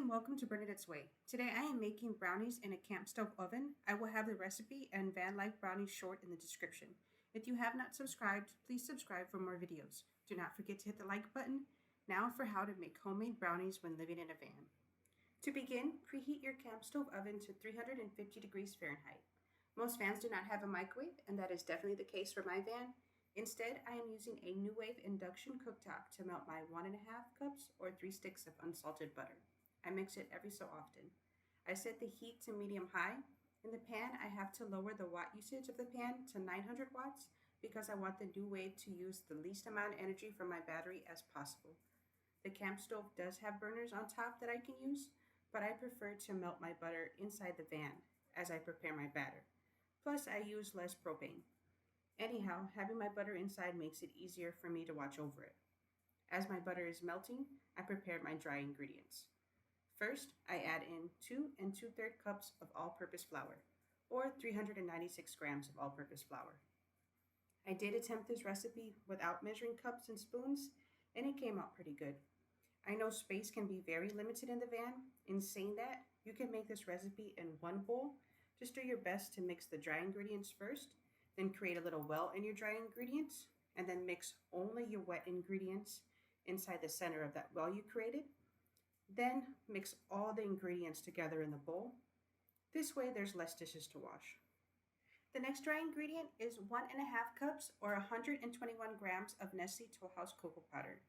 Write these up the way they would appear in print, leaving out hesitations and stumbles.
welcome to Bernadette's Way. Today I am making brownies in a camp stove oven. I will have the recipe and van life brownies short in the description. If you have not subscribed, please subscribe for more videos. Do not forget to hit the like button. Now for how to make homemade brownies when living in a van. To begin, preheat your camp stove oven to 350 degrees Fahrenheit. Most vans do not have a microwave, and that is definitely the case for my van. Instead, I am using a New Wave induction cooktop to melt my 1.5 cups or 3 sticks of unsalted butter. I mix it every so often. I set the heat to medium-high. In the pan, I have to lower the watt usage of the pan to 900 watts because I want the New Wave to use the least amount of energy from my battery as possible. The camp stove does have burners on top that I can use, but I prefer to melt my butter inside the van as I prepare my batter. Plus, I use less propane. Anyhow, having my butter inside makes it easier for me to watch over it. As my butter is melting, I prepare my dry ingredients. First, I add in 2 2/3 cups of all-purpose flour, or 396 grams of all-purpose flour. I did attempt this recipe without measuring cups and spoons, and it came out pretty good. I know space can be very limited in the van. In saying that, you can make this recipe in one bowl. Just do your best to mix the dry ingredients first, then create a little well in your dry ingredients, and then mix only your wet ingredients inside the center of that well you created. Then mix all the ingredients together in the bowl. This way there's less dishes to wash. The next dry ingredient is 1.5 cups or 121 grams of Nestle Toll House cocoa powder.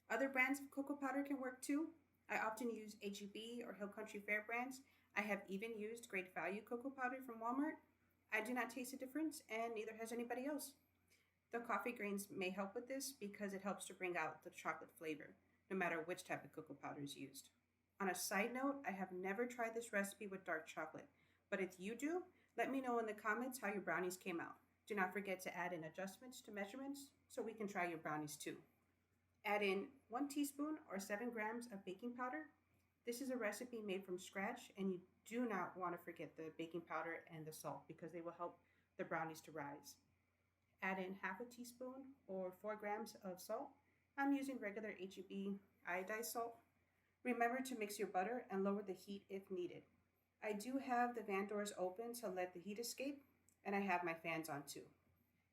Other brands of cocoa powder can work too. I often use H-E-B or Hill Country Fair brands. I have even used Great Value cocoa powder from Walmart. I do not taste a difference, and neither has anybody else. The coffee grains may help with this because it helps to bring out the chocolate flavor, no matter which type of cocoa powder is used. On a side note, I have never tried this recipe with dark chocolate, but if you do, let me know in the comments how your brownies came out. Do not forget to add in adjustments to measurements so we can try your brownies too. Add in 1 teaspoon or 7 grams of baking powder. This is a recipe made from scratch, and you do not want to forget the baking powder and the salt because they will help the brownies to rise. Add in half a teaspoon or 4 grams of salt. I'm using regular H-E-B iodized salt. Remember to mix your butter and lower the heat if needed. I do have the van doors open to let the heat escape, and I have my fans on too.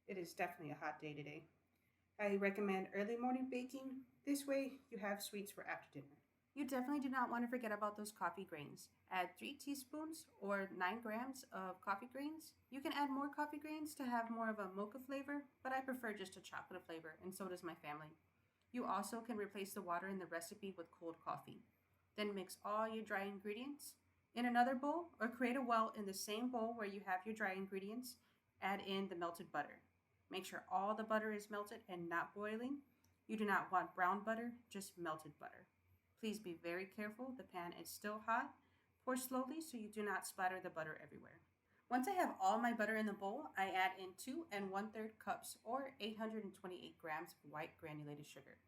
It is definitely a hot day today. I recommend early morning baking. This way you have sweets for after dinner. You definitely do not want to forget about those coffee grains. Add 3 teaspoons or 9 grams of coffee grains. You can add more coffee grains to have more of a mocha flavor, but I prefer just a chocolate flavor, and so does my family. You also can replace the water in the recipe with cold coffee. Then mix all your dry ingredients in another bowl or create a well in the same bowl where you have your dry ingredients. Add in the melted butter. Make sure all the butter is melted and not boiling. You do not want brown butter, just melted butter. Please be very careful. The pan is still hot. Pour slowly so you do not splatter the butter everywhere. Once I have all my butter in the bowl, I add in 2 1/3 cups or 828 grams of white granulated sugar.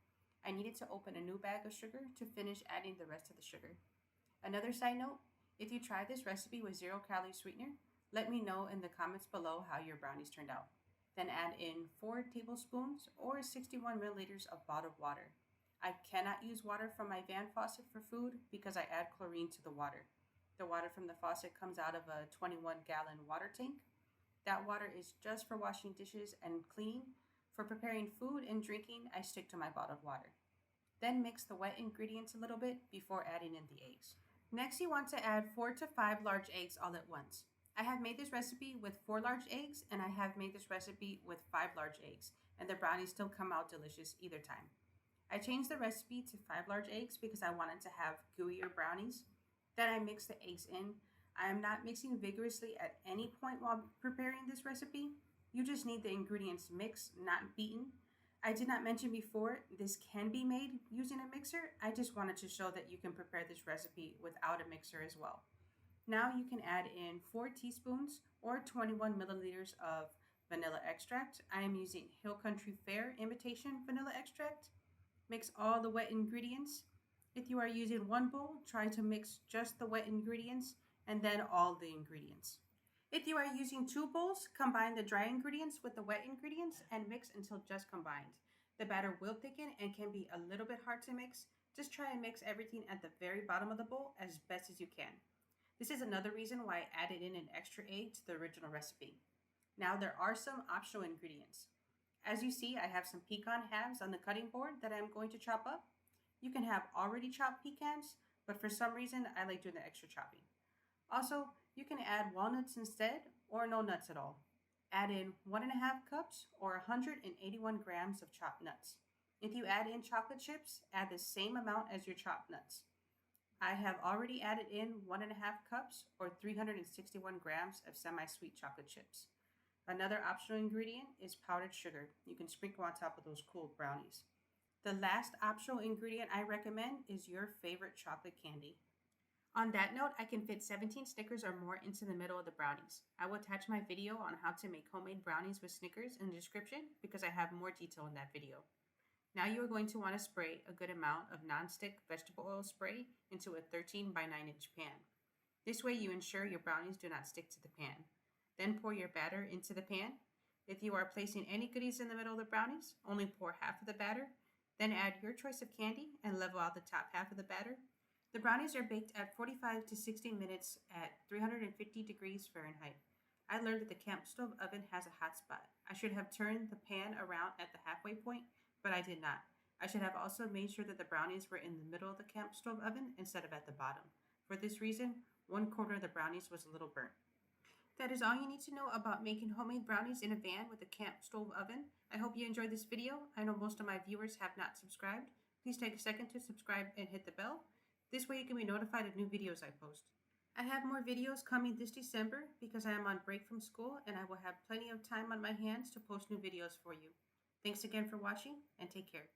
I needed to open a new bag of sugar to finish adding the rest of the sugar. Another side note, if you try this recipe with 0-calorie sweetener, let me know in the comments below how your brownies turned out. Then add in 4 tablespoons or 61 milliliters of bottled water. I cannot use water from my van faucet for food because I add chlorine to the water. The water from the faucet comes out of a 21-gallon water tank. That water is just for washing dishes and cleaning. For preparing food and drinking, I stick to my bottled water. Then mix the wet ingredients a little bit before adding in the eggs. Next, you want to add 4 to 5 large eggs all at once. I have made this recipe with 4 large eggs, and I have made this recipe with 5 large eggs, and the brownies still come out delicious either time. I changed the recipe to 5 large eggs because I wanted to have gooier brownies. Then I mix the eggs in. I am not mixing vigorously at any point while preparing this recipe. You just need the ingredients mixed, not beaten. I did not mention before, this can be made using a mixer. I just wanted to show that you can prepare this recipe without a mixer as well. Now you can add in 4 teaspoons or 21 milliliters of vanilla extract. I am using Hill Country Fair imitation vanilla extract. Mix all the wet ingredients. If you are using one bowl, try to mix just the wet ingredients and then all the ingredients. If you are using 2 bowls, combine the dry ingredients with the wet ingredients and mix until just combined. The batter will thicken and can be a little bit hard to mix. Just try and mix everything at the very bottom of the bowl as best as you can. This is another reason why I added in an extra egg to the original recipe. Now there are some optional ingredients. As you see, I have some pecan halves on the cutting board that I'm going to chop up. You can have already chopped pecans, but for some reason I like doing the extra chopping. Also, you can add walnuts instead or no nuts at all. Add in 1.5 cups or 181 grams of chopped nuts. If you add in chocolate chips, add the same amount as your chopped nuts. I have already added in 1.5 cups or 361 grams of semi-sweet chocolate chips. Another optional ingredient is powdered sugar. You can sprinkle on top of those cool brownies. The last optional ingredient I recommend is your favorite chocolate candy. On that note, I can fit 17 Snickers or more into the middle of the brownies. I will attach my video on how to make homemade brownies with Snickers in the description because I have more detail in that video. Now you are going to want to spray a good amount of non-stick vegetable oil spray into a 13 by 9 inch pan. This way you ensure your brownies do not stick to the pan. Then pour your batter into the pan. If you are placing any goodies in the middle of the brownies, only pour half of the batter. Then add your choice of candy and level out the top half of the batter. The brownies are baked at 45 to 60 minutes at 350 degrees Fahrenheit. I learned that the camp stove oven has a hot spot. I should have turned the pan around at the halfway point, but I did not. I should have also made sure that the brownies were in the middle of the camp stove oven instead of at the bottom. For this reason, 1/4 of the brownies was a little burnt. That is all you need to know about making homemade brownies in a van with a camp stove oven. I hope you enjoyed this video. I know most of my viewers have not subscribed. Please take a second to subscribe and hit the bell. This way you can be notified of new videos I post. I have more videos coming this December because I am on break from school and I will have plenty of time on my hands to post new videos for you. Thanks again for watching and take care.